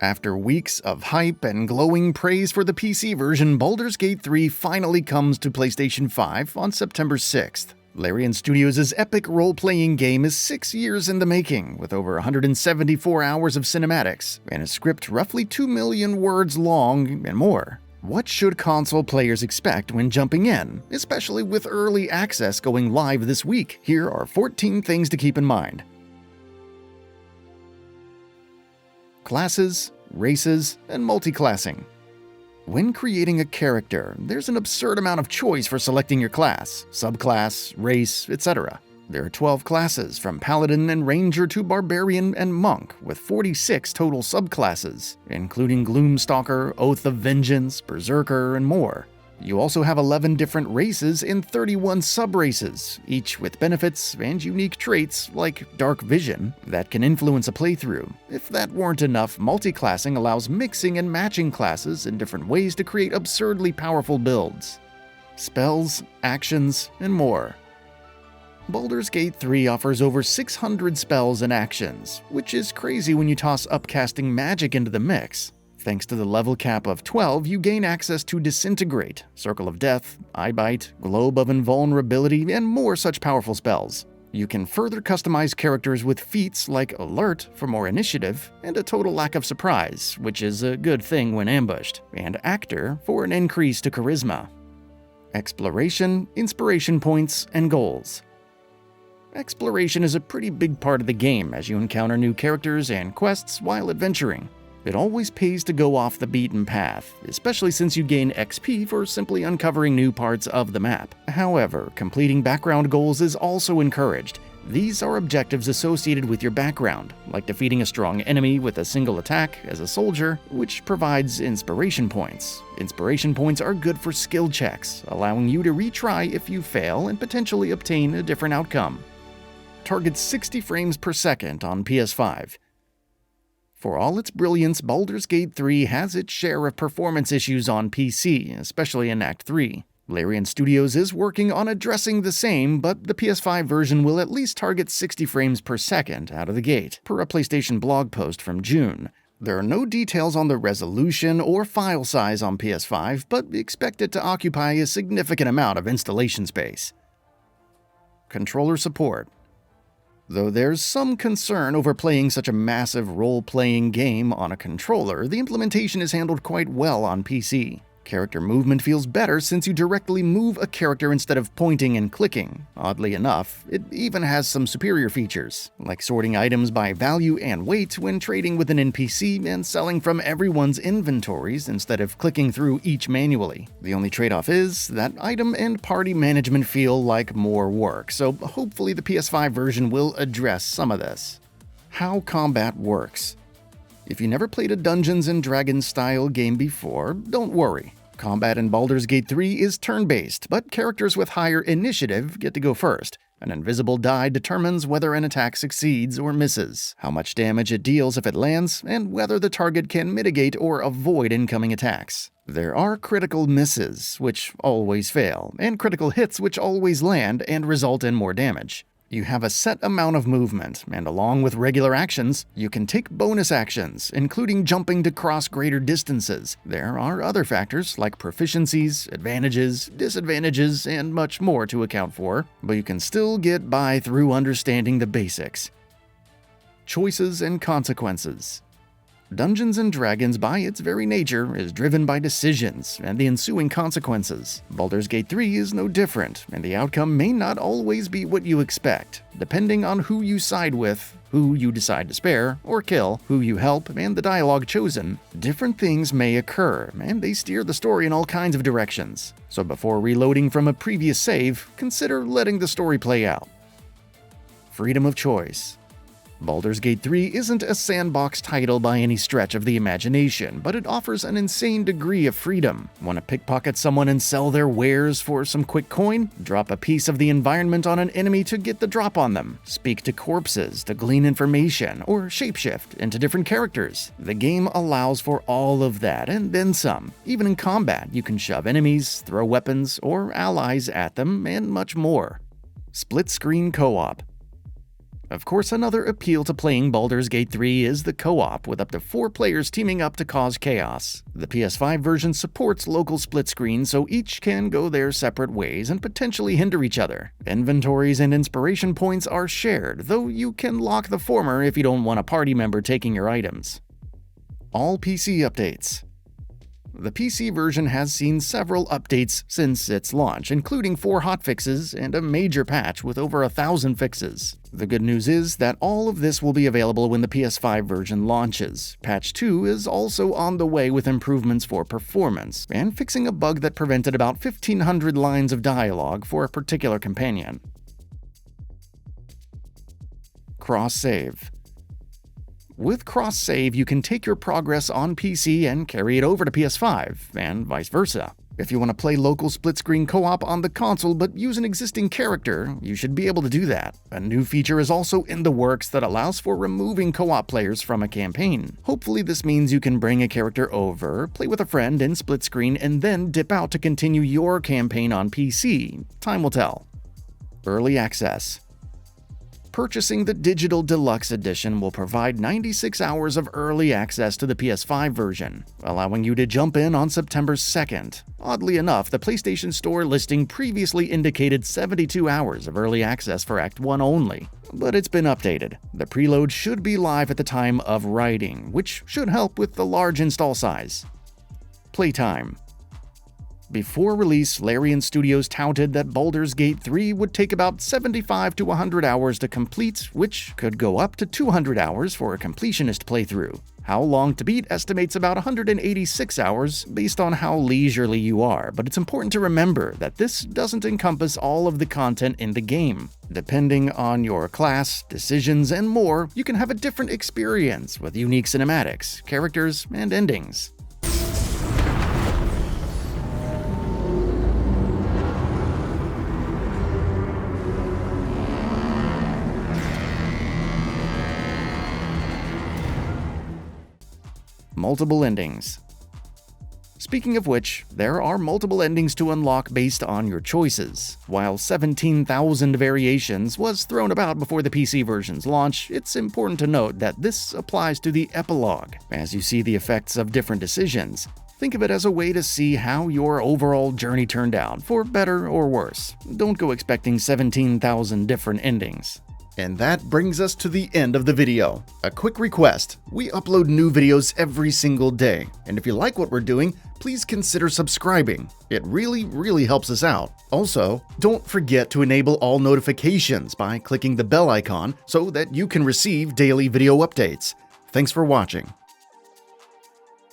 After weeks of hype and glowing praise for the PC version, Baldur's Gate 3 finally comes to PlayStation 5 on September 6th. Larian Studios' epic role-playing game is 6 years in the making, with over 174 hours of cinematics, and a script roughly 2 million words long and more. What should console players expect when jumping in, especially with early access going live this week? Here are 14 things to keep in mind. Classes, races, and multiclassing. When creating a character, there's an absurd amount of choice for selecting your class, subclass, race, etc. There are 12 classes, from Paladin and Ranger to Barbarian and Monk, with 46 total subclasses, including Gloomstalker, Oath of Vengeance, Berserker, and more. You also have 11 different races and 31 sub-races, each with benefits and unique traits like Dark Vision that can influence a playthrough. If that weren't enough, multiclassing allows mixing and matching classes in different ways to create absurdly powerful builds. Spells, actions, and more. Baldur's Gate 3 offers over 600 spells and actions, which is crazy when you toss upcasting magic into the mix. Thanks to the level cap of 12, you gain access to Disintegrate, Circle of Death, Eyebite, Globe of Invulnerability, and more such powerful spells. You can further customize characters with feats like Alert for more initiative, and a total lack of surprise, which is a good thing when ambushed, and Actor for an increase to Charisma. Exploration, inspiration points, and goals. Exploration is a pretty big part of the game as you encounter new characters and quests while adventuring. It always pays to go off the beaten path, especially since you gain XP for simply uncovering new parts of the map. However, completing background goals is also encouraged. These are objectives associated with your background, like defeating a strong enemy with a single attack as a soldier, which provides inspiration points. Inspiration points are good for skill checks, allowing you to retry if you fail and potentially obtain a different outcome. Targets 60 frames per second on PS5. For all its brilliance, Baldur's Gate 3 has its share of performance issues on PC, especially in Act 3. Larian Studios is working on addressing the same, but the PS5 version will at least target 60 frames per second out of the gate, per a PlayStation blog post from June. There are no details on the resolution or file size on PS5, but expect it to occupy a significant amount of installation space. Controller support. Though there's some concern over playing such a massive role-playing game on a controller, the implementation is handled quite well on PC. Character movement feels better since you directly move a character instead of pointing and clicking. Oddly enough, it even has some superior features, like sorting items by value and weight when trading with an NPC and selling from everyone's inventories instead of clicking through each manually. The only trade-off is that item and party management feel like more work, so hopefully the PS5 version will address some of this. How combat works. If you never played a Dungeons & Dragons style game before, don't worry. Combat in Baldur's Gate 3 is turn-based, but characters with higher initiative get to go first. An invisible die determines whether an attack succeeds or misses, how much damage it deals if it lands, and whether the target can mitigate or avoid incoming attacks. There are critical misses, which always fail, and critical hits which always land and result in more damage. You have a set amount of movement, and along with regular actions, you can take bonus actions, including jumping to cross greater distances. There are other factors like proficiencies, advantages, disadvantages, and much more to account for, but you can still get by through understanding the basics. Choices and consequences. Dungeons & Dragons, by its very nature, is driven by decisions and the ensuing consequences. Baldur's Gate 3 is no different, and the outcome may not always be what you expect, depending on who you side with, who you decide to spare or kill, who you help, and the dialogue chosen. Different things may occur, and they steer the story in all kinds of directions. So before reloading from a previous save, consider letting the story play out. Freedom of choice. Baldur's Gate 3 isn't a sandbox title by any stretch of the imagination, but it offers an insane degree of freedom. Want to pickpocket someone and sell their wares for some quick coin? Drop a piece of the environment on an enemy to get the drop on them. Speak to corpses to glean information, or shapeshift into different characters. The game allows for all of that, and then some. Even in combat, you can shove enemies, throw weapons or allies at them, and much more. Split-screen co-op. Of course, another appeal to playing Baldur's Gate 3 is the co-op, with up to 4 players teaming up to cause chaos. The PS5 version supports local split screen, so each can go their separate ways and potentially hinder each other. Inventories and inspiration points are shared, though you can lock the former if you don't want a party member taking your items. All PC updates. The PC version has seen several updates since its launch, including 4 hotfixes and a major patch with over 1,000 fixes. The good news is that all of this will be available when the PS5 version launches. Patch 2 is also on the way with improvements for performance, and fixing a bug that prevented about 1,500 lines of dialogue for a particular companion. Cross-save. With cross-save, you can take your progress on PC and carry it over to PS5, and vice versa. If you want to play local split-screen co-op on the console but use an existing character, you should be able to do that. A new feature is also in the works that allows for removing co-op players from a campaign. Hopefully this means you can bring a character over, play with a friend in split-screen, and then dip out to continue your campaign on PC. Time will tell. Early access. Purchasing the Digital Deluxe Edition will provide 96 hours of early access to the PS5 version, allowing you to jump in on September 2nd. Oddly enough, the PlayStation Store listing previously indicated 72 hours of early access for Act 1 only, but it's been updated. The preload should be live at the time of writing, which should help with the large install size. Playtime. Before release, Larian Studios touted that Baldur's Gate 3 would take about 75 to 100 hours to complete, which could go up to 200 hours for a completionist playthrough. How Long to Beat estimates about 186 hours based on how leisurely you are, but it's important to remember that this doesn't encompass all of the content in the game. Depending on your class, decisions, and more, you can have a different experience with unique cinematics, characters, and endings. Multiple endings. Speaking of which, there are multiple endings to unlock based on your choices. While 17,000 variations was thrown about before the PC version's launch, it's important to note that this applies to the epilogue. As you see the effects of different decisions, think of it as a way to see how your overall journey turned out, for better or worse. Don't go expecting 17,000 different endings. And that brings us to the end of the video. A quick request: we upload new videos every single day, and if you like what we're doing, please consider subscribing. It really helps us out. Also, don't forget to enable all notifications by clicking the bell icon so that you can receive daily video updates. Thanks for watching.